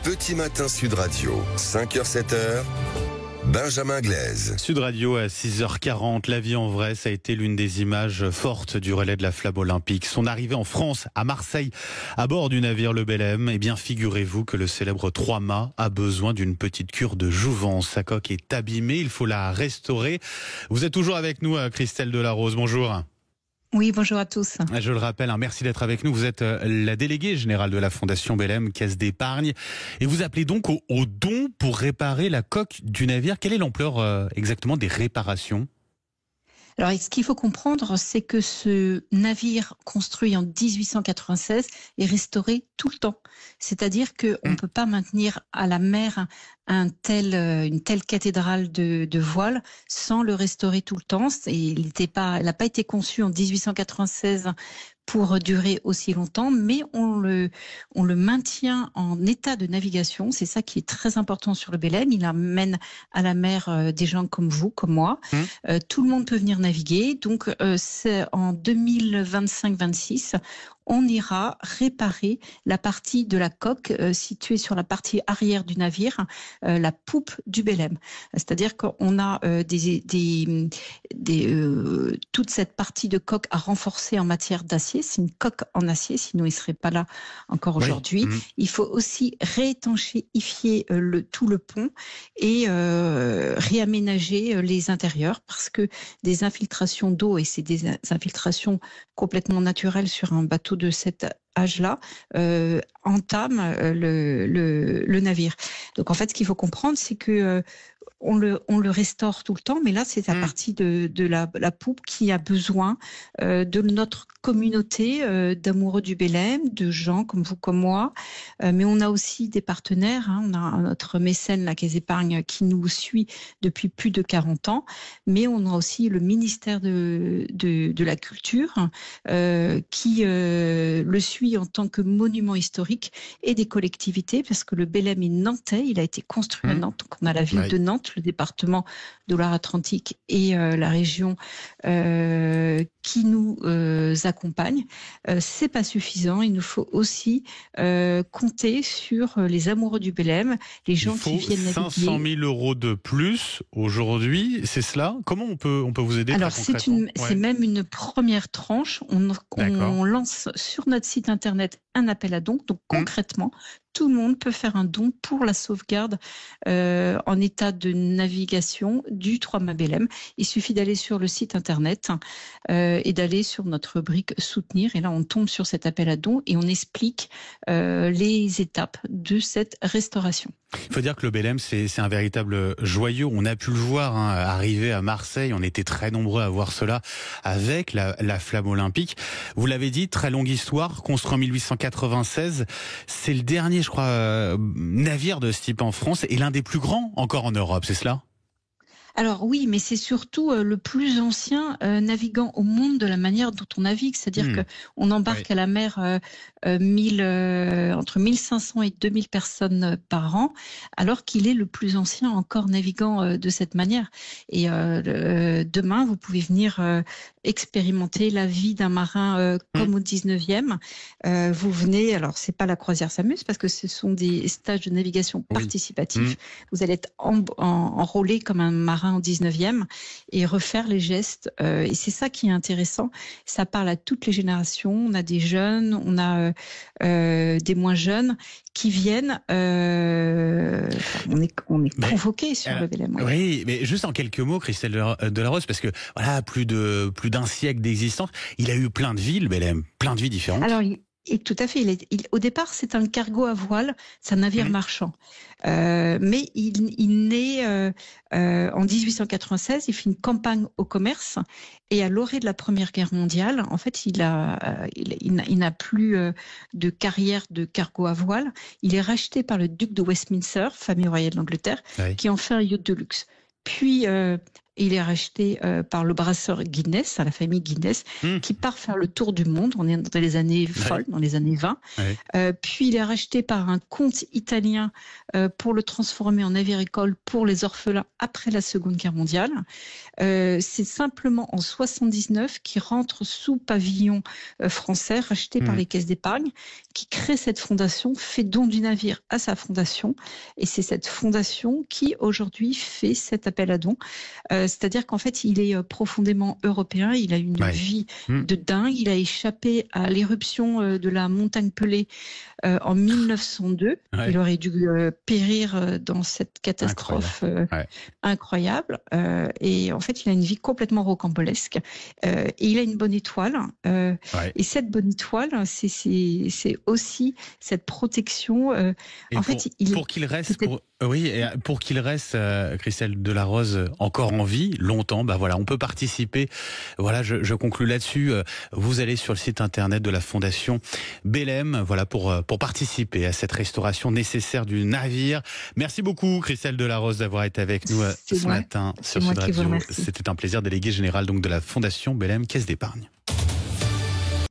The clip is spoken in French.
Petit Matin Sud Radio, 5h-7h, Benjamin Glaise. Sud Radio à 6h40, la vie en vrai, ça a été l'une des images fortes du relais de la flamme olympique. Son arrivée en France, à Marseille, à bord du navire Le Belem. Eh bien, figurez-vous que le célèbre Trois-Mâts a besoin d'une petite cure de jouvence. Sa coque est abîmée, il faut la restaurer. Vous êtes toujours avec nous, Christelle Delarose, bonjour. Oui, bonjour à tous. Je le rappelle, merci d'être avec nous. Vous êtes la déléguée générale de la Fondation Belem, Caisse d'épargne. Et vous appelez donc au don pour réparer la coque du navire. Quelle est l'ampleur exactement des réparations ? Alors, ce qu'il faut comprendre, c'est que ce navire construit en 1896 est restauré tout le temps. C'est-à-dire qu'on ne peut pas maintenir à la mer une telle cathédrale de voile sans le restaurer tout le temps. Il n'a pas été conçu en 1896 pour durer aussi longtemps, mais on le maintient en état de navigation. C'est ça qui est très important sur le Belem. Il amène à la mer des gens comme vous, comme moi. Tout le monde peut venir naviguer. Donc, c'est en 2025-26, on ira réparer la partie de la coque située sur la partie arrière du navire, la poupe du Belem. C'est-à-dire qu'on a toute cette partie de coque à renforcer en matière d'acier. C'est une coque en acier, sinon il ne serait pas là encore aujourd'hui. Il faut aussi réétanchéifier tout le pont et réaménager les intérieurs parce que des infiltrations d'eau, et c'est des infiltrations complètement naturelles sur un bateau de cet âge-là, entament le navire. Donc en fait, ce qu'il faut comprendre, c'est que on le restaure tout le temps, mais là, c'est la partie de la poupe qui a besoin de notre communauté d'amoureux du Belem, de gens comme vous, comme moi. Mais on a aussi des partenaires. On a notre mécène, la Caisse d'épargne, qui nous suit depuis plus de 40 ans. Mais on a aussi le ministère de la Culture qui le suit en tant que monument historique et des collectivités, parce que le Belem est nantais. Il a été construit à Nantes. Donc on a la ville de Nantes, le département de Loire-Atlantique et la région qui nous accompagne. C'est pas suffisant. Il nous faut aussi compter sur les amoureux du Belem, les gens qui viennent naviguer. 500 000 euros de plus aujourd'hui, c'est cela ? Comment on peut vous aider? Alors c'est même une première tranche. On lance sur notre site internet un appel à dons. Donc concrètement, tout le monde peut faire un don pour la sauvegarde en état de navigation du Trois-Mâts Belem. Il suffit d'aller sur le site internet et d'aller sur notre rubrique soutenir. Et là, on tombe sur cet appel à dons et on explique les étapes de cette restauration. Il faut dire que le Belem, c'est un véritable joyau. On a pu le voir arriver à Marseille. On était très nombreux à voir cela avec la flamme olympique. Vous l'avez dit, très longue histoire, construit en 1896. C'est le dernier, je crois, navire de ce type en France et l'un des plus grands encore en Europe, c'est cela ? Alors oui, mais c'est surtout le plus ancien navigant au monde de la manière dont on navigue. C'est-à-dire qu'on embarque à la mer entre 1500 et 2000 personnes par an, alors qu'il est le plus ancien encore navigant de cette manière. Et demain, vous pouvez venir expérimenter la vie d'un marin comme au 19e. Vous venez, alors c'est pas la croisière s'amuse, parce que ce sont des stages de navigation participatifs. Vous allez être enrôlé comme un marin au 19e et refaire les gestes. Et c'est ça qui est intéressant. Ça parle à toutes les générations. On a des jeunes, on a des moins jeunes qui viennent. On est convoqués sur le Belem. Oui, mais juste en quelques mots, Christelle Delarose, parce que voilà, plus d'un siècle d'existence, il a eu plein de vies, le Belem, plein de vies différentes. Alors, et tout à fait. Au départ, c'est un cargo à voile, c'est un navire marchand. Mais il naît en 1896, il fait une campagne au commerce, et à l'orée de la Première Guerre mondiale, en fait, il n'a plus de carrière de cargo à voile. Il est racheté par le duc de Westminster, famille royale d'Angleterre, qui en fait un yacht de luxe. Puis, et il est racheté par le brasseur Guinness, la famille Guinness, qui part faire le tour du monde. On est dans les années folles, dans les années 20. Puis il est racheté par un comte italien pour le transformer en navire-école pour les orphelins après la Seconde Guerre mondiale. C'est simplement en 79 qu'il rentre sous pavillon français, racheté par les caisses d'épargne, qui crée cette fondation, fait don du navire à sa fondation. Et c'est cette fondation qui, aujourd'hui, fait cet appel à dons. C'est-à-dire qu'en fait, il est profondément européen. Il a une vie de dingue. Il a échappé à l'éruption de la montagne Pelée en 1902. Il aurait dû périr dans cette catastrophe incroyable. Et en fait, il a une vie complètement rocambolesque. Et il a une bonne étoile. Et cette bonne étoile, c'est aussi cette protection. En fait, pour qu'il reste, pour qu'il reste, Christelle Delarose, encore en vie longtemps, on peut participer. Voilà, je conclus là-dessus. Vous allez sur le site internet de la Fondation Belém, pour participer à cette restauration nécessaire du navire. Merci beaucoup, Christelle Delarose, d'avoir été avec nous ce matin sur Sud Radio. C'était un plaisir, délégué général donc de la Fondation Belém Caisse d'Épargne.